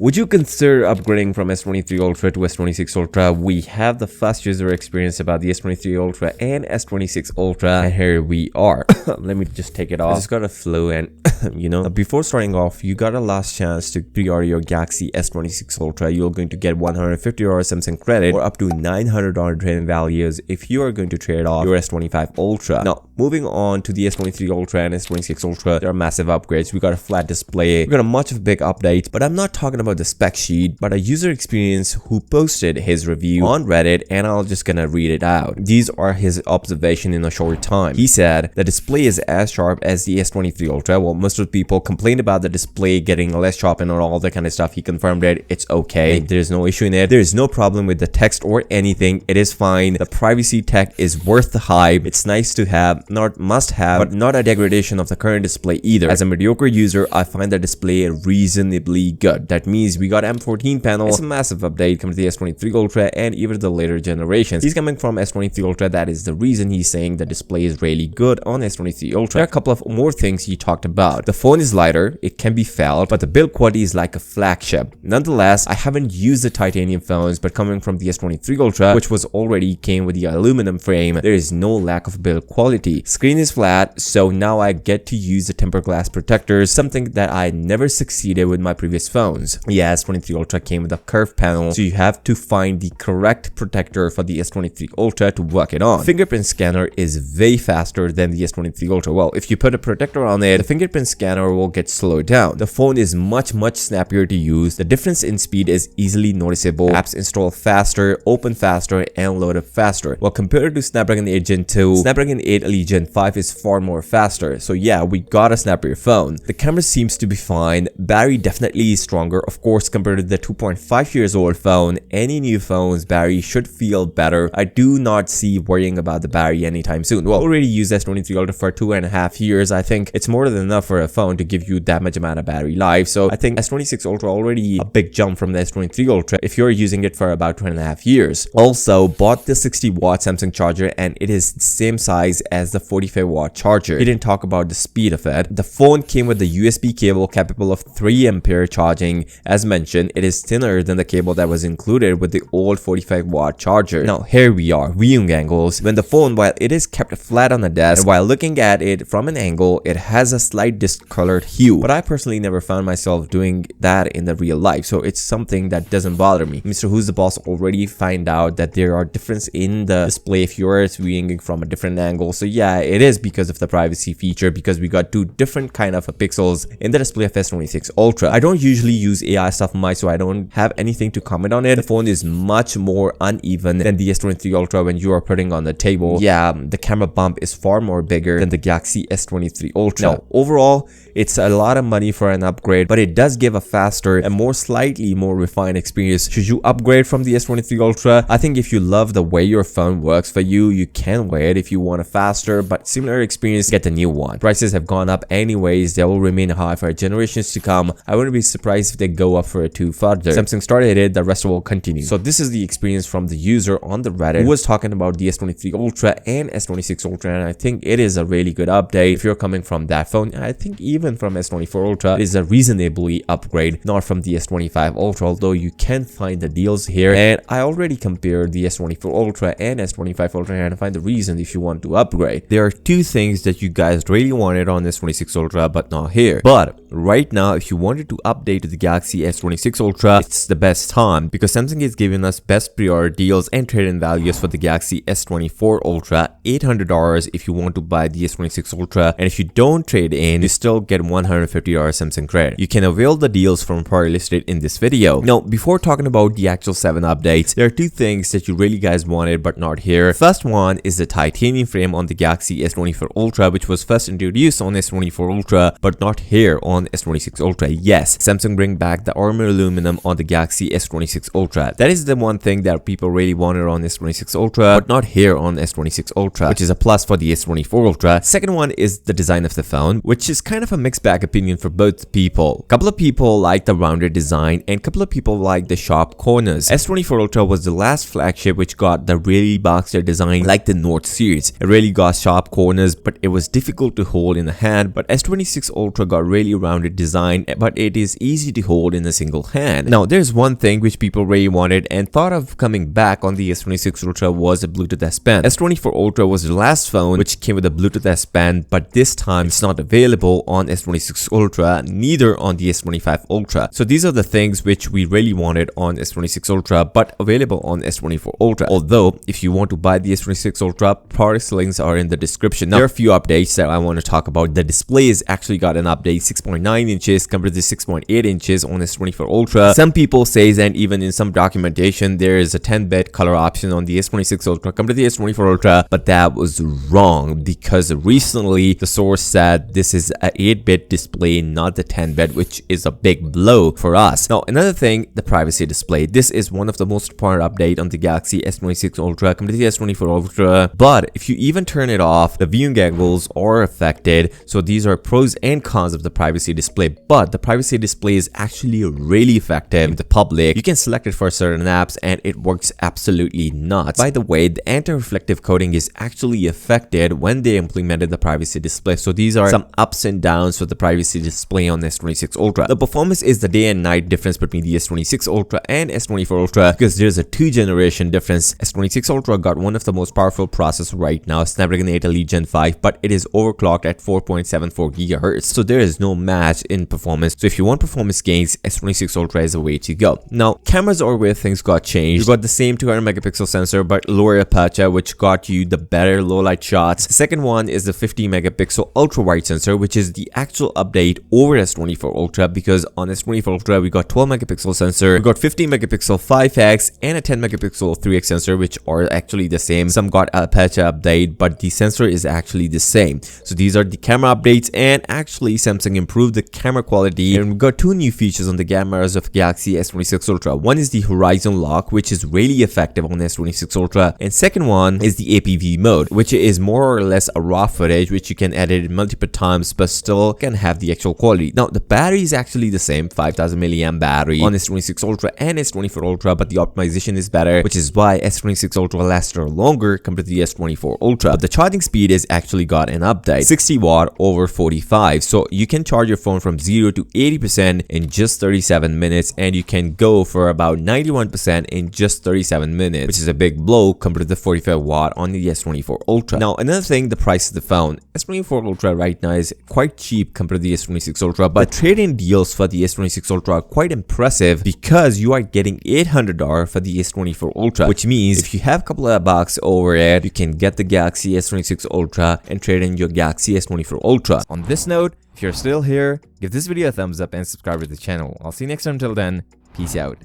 Would you consider upgrading from S23 Ultra to S26 Ultra? We have the first user experience about the S23 Ultra and S26 Ultra, and here we are. Let me just take it off. I just got a flu, and before starting off, you got a last chance to pre-order your Galaxy S26 Ultra. You're going to get $150 Samsung credit or up to $900 trade-in values if you are going to trade off your S25 Ultra. Now, moving on to the S23 Ultra and S26 Ultra, there are massive upgrades. We got a flat display, we got a much of big updates, but I'm not talking about the spec sheet, but a user experience who posted his review on Reddit, and I'll just gonna read it out. These are his observation in a short time. He said the display is as sharp as the S23 Ultra. Well, most of the people complained about the display getting less sharp and all that kind of stuff. He confirmed it. It's okay. There's no issue in it. There is no problem with the text or anything. It is fine. The privacy tech is worth the hype. It's nice to have, not must have, but not a degradation of the current display either. As a mediocre user, I find the display reasonably good. That means we got M14 panel. It's a massive update compared to the S23 Ultra and even the later generations. He's coming from S23 Ultra. That is the reason he's saying the display is really good on S23 Ultra. There are a couple of more things he talked about. The phone is lighter, it can be felt, but the build quality is like a flagship. Nonetheless, I haven't used the titanium phones, but coming from the S23 Ultra, which was already came with the aluminum frame, there is no lack of build quality. Screen is flat, so now I get to use the tempered glass protectors, something that I never succeeded with my previous phones. Yeah, S23 Ultra came with a curved panel, so you have to find the correct protector for the S23 Ultra to work it on. Fingerprint scanner is way faster than the S23 Ultra. Well, if you put a protector on it, the fingerprint scanner will get slowed down. The phone is much snappier to use. The difference in speed is easily noticeable. Apps install faster, open faster, and load up faster. Well, compared to Snapdragon 8 Gen 2, Snapdragon 8 Elite Gen 5 is far more faster. So yeah, we got a snappier phone. The camera seems to be fine. Battery definitely is stronger. Of course, compared to the 2.5 years old phone, any new phone's battery should feel better. I do not see worrying about the battery anytime soon. Well, already used S23 Ultra for 2.5 years. I think it's more than enough for a phone to give you that much amount of battery life. So I think S26 Ultra already a big jump from the S23 Ultra if you're using it for about 2.5 years. Also, bought the 60-watt Samsung charger, and it is the same size as the 45-watt charger. He didn't talk about the speed of it. The phone came with the USB cable capable of 3 ampere charging. As mentioned, it is thinner than the cable that was included with the old 45-watt charger. Now here we are, viewing angles. When the phone, while it is kept flat on the desk, and while looking at it from an angle, it has a slight discolored hue. But I personally never found myself doing that in the real life, so it's something that doesn't bother me. Mr. Who's the Boss already find out that there are difference in the display if you're viewing from a different angle. So yeah, it is because of the privacy feature, because we got two different kind of pixels in the display of S26 Ultra. I don't usually use AI stuff much, so I don't have anything to comment on it. The phone is much more uneven than the S23 Ultra when you are putting on the table. Yeah, the camera bump is far more bigger than the Galaxy S23 Ultra. Now, overall, it's a lot of money for an upgrade, but it does give a faster and slightly more refined experience. Should you upgrade from the S23 Ultra? I think if you love the way your phone works for you, you can wait. If you want a faster but similar experience, get the new one. Prices have gone up anyways. They will remain high for generations to come. I wouldn't be surprised if they go up for it too further. Samsung started it, the rest will continue. So this is the experience from the user on the Reddit who was talking about the S23 Ultra and S26 Ultra, and I think it is a really good update. If you're coming from that phone, I think even from S24 Ultra, it is a reasonably upgrade, not from the S25 Ultra, although you can find the deals here. And I already compared the S24 Ultra and S25 Ultra and find the reason if you want to upgrade. There are two things that you guys really wanted on S26 Ultra but not here. But right now, if you wanted to update to the Galaxy S26 Ultra, it's the best time because Samsung is giving us best pre-order deals and trade-in values for the Galaxy S24 Ultra. $800 if you want to buy the S26 Ultra, and if you don't trade in, you still get $150 Samsung credit. You can avail the deals from prior listed in this video. Now, before talking about the actual 7 updates, there are two things that you really guys wanted but not here. First one is the titanium frame on the Galaxy S24 Ultra, which was first introduced on S24 Ultra but not here on S26 Ultra. Yes, Samsung bring back the armor aluminum on the Galaxy S26 Ultra. That is the one thing that people really wanted on S26 Ultra but not here on S26 Ultra, which is a plus for the S24 Ultra. Second one is the design of the phone, which is kind of a mixed bag opinion for both people. Couple of people like the rounded design and couple of people like the sharp corners. S24 Ultra was the last flagship which got the really boxer design like the Note series. It really got sharp corners, but it was difficult to hold in the hand. But S26 Ultra got really rounded design, but it is easy to hold hold in a single hand. Now, there's one thing which people really wanted and thought of coming back on the S26 Ultra was a Bluetooth S Pen. S24 Ultra was the last phone which came with a Bluetooth S Pen, but this time it's not available on S26 Ultra, neither on the S25 Ultra. So these are the things which we really wanted on S26 Ultra, but available on S24 Ultra. Although, if you want to buy the S26 Ultra, product links are in the description. Now, there are a few updates that I want to talk about. The display has actually got an update, 6.9 inches compared to 6.8 inches on S24 Ultra. Some people say, and even in some documentation, there is a 10-bit color option on the S26 Ultra compared to the S24 Ultra, but that was wrong because recently the source said this is an 8-bit display, not the 10-bit, which is a big blow for us. Now, another thing, the privacy display. This is one of the most important update on the Galaxy S26 Ultra compared to the S24 Ultra, but if you even turn it off, the viewing angles are affected. So these are pros and cons of the privacy display, but the privacy display is actually really effective in the public. You can select it for certain apps and it works absolutely nuts. By the way, the anti-reflective coating is actually affected when they implemented the privacy display. So these are some ups and downs for the privacy display on S26 Ultra. The performance is the day and night difference between the S26 Ultra and S24 Ultra because there's a 2-generation difference. S26 Ultra got one of the most powerful processors right now, Snapdragon 8 Elite Gen 5, but it is overclocked at 4.74 GHz. So there is no match in performance. So if you want performance gains, S26 Ultra is the way to go. Now, cameras are where things got changed. You got the same 200 megapixel sensor, but lower aperture, which got you the better low light shots. The second one is the 50 megapixel ultra wide sensor, which is the actual update over S24 Ultra, because on S24 Ultra we got 12 megapixel sensor, we got 50 megapixel 5x and a 10 megapixel 3x sensor, which are actually the same. Some got aperture update, but the sensor is actually the same. So these are the camera updates, and actually Samsung improved the camera quality, and we got 2 new features on the cameras of Galaxy S26 Ultra. One is the horizon lock, which is really effective on S26 Ultra, and second one is the APV mode, which is more or less a raw footage which you can edit multiple times but still can have the actual quality. Now, the battery is actually the same, 5000 mAh battery on S26 Ultra and S24 Ultra, but the optimization is better, which is why S26 Ultra lasted longer compared to the S24 Ultra. But the charging speed is actually got an update, 60 watt over 45, so you can charge your phone from 0 to 80% in just 37 minutes, and you can go for about 91% in just 37 minutes, which is a big blow compared to the 45 watt on the S24 Ultra. Now, another thing, the price of the phone. S24 Ultra right now is quite cheap compared to the S26 Ultra, but trade-in deals for the S26 Ultra are quite impressive because you are getting $800 for the S24 Ultra, which means if you have a couple of bucks over it, you can get the Galaxy S26 Ultra and trade in your Galaxy S24 Ultra. On this note, if you're still here, give this video a thumbs up and subscribe to the channel. I'll see you next time. Till then, peace out.